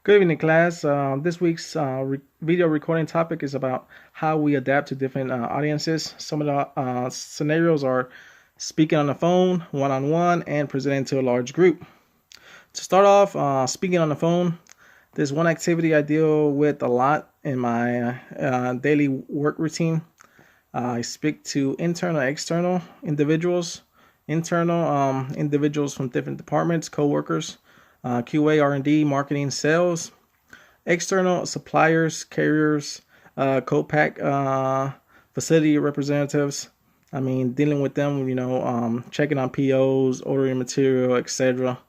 Good evening, class. This week's video recording topic is about how we adapt to different audiences. Some of the scenarios are speaking on the phone, one-on-one, and presenting to a large group. To start off, speaking on the phone, there's one activity I deal with a lot in my daily work routine. I speak to internal and external individuals. Internal individuals from different departments, co-workers, QA, R&D, marketing, sales. External suppliers, carriers, co-pack facility representatives. I mean, dealing with them, checking on POs, ordering material, etc.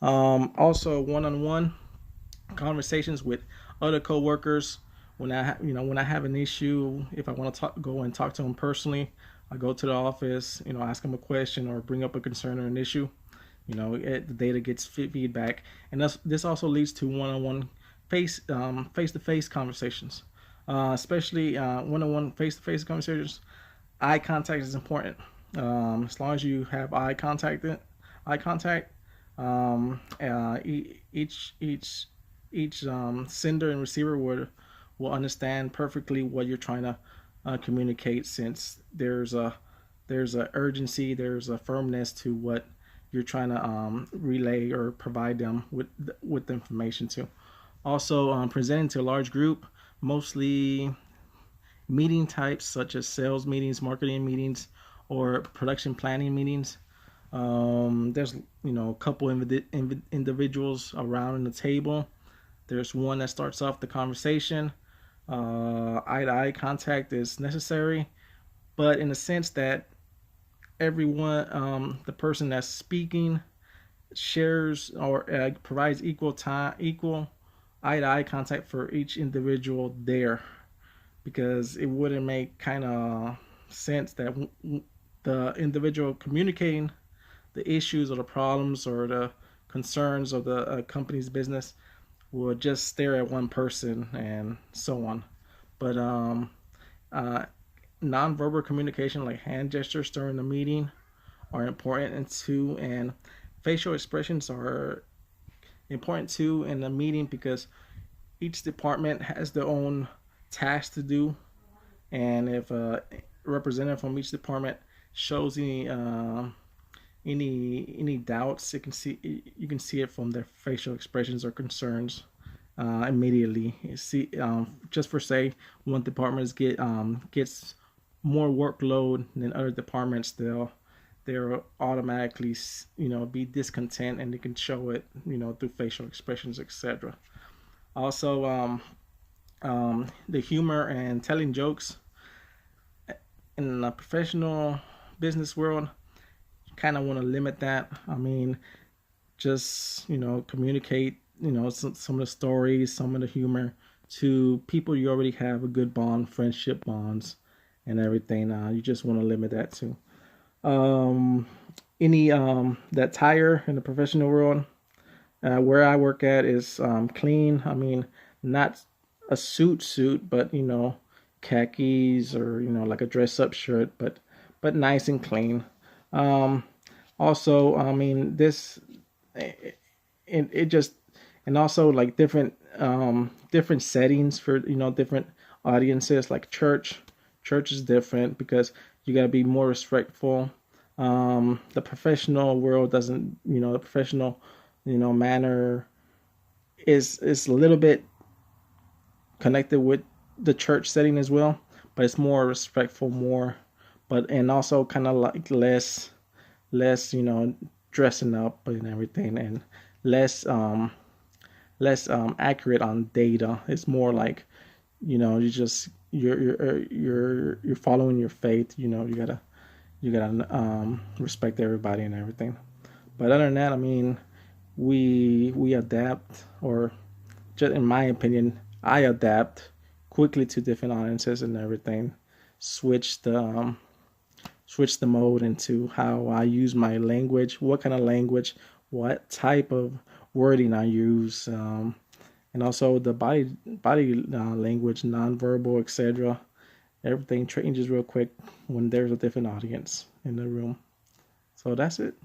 Also, one-on-one conversations with other coworkers. When I have an issue, if I want to go and talk to them personally, I go to the office, ask them a question or bring up a concern or an issue. The data gets feedback, and this also leads to one-on-one face-to-face conversations, especially one-on-one face-to-face conversations. Eye contact is important. As long as you have eye contact, each sender and receiver will understand perfectly what you're trying to communicate. Since there's a urgency, there's a firmness to what you're trying to relay or provide them with the information to. Also, presenting to a large group, mostly meeting types such as sales meetings, marketing meetings, or production planning meetings. There's a couple individuals around the table. There's one that starts off the conversation. Eye-to-eye contact is necessary, but in the sense that everyone, the person that's speaking, shares or provides equal eye-to-eye contact for each individual there, because it wouldn't make kind of sense that the individual communicating the issues or the problems or the concerns of the company's business would just stare at one person and so on. But nonverbal communication like hand gestures during the meeting are important too, and facial expressions are important too in the meeting, because each department has their own tasks to do, and if a representative from each department shows any doubts, you can see it from their facial expressions or concerns immediately. You see, just for say one department gets more workload than other departments, they'll automatically be discontent, and they can show it through facial expressions, etc. Also, the humor and telling jokes in the professional business world, you kind of want to limit that. I mean, just communicate some of the stories, some of the humor to people you already have a good bond, friendship bonds, and everything. You just want to limit that to any that tire in the professional world. Where I work at is clean. I mean, not a suit, but khakis, or like a dress up shirt, but nice and clean. Um, Also, I mean, it just, and also like different settings for different audiences. Like church is different because you got to be more respectful. The professional world doesn't, the professional manner is a little bit connected with the church setting as well, but it's more respectful, more, but and also kind of like less dressing up and everything, and less accurate on data. It's more like you just you're following your faith. You gotta respect everybody and everything. But other than that, I mean, we adapt, or just in my opinion, I adapt quickly to different audiences and everything. Switch the switch the mode into how I use my language, what kind of language, what type of wording I use, and also the body language, nonverbal, etc. Everything changes real quick when there's a different audience in the room. So that's it.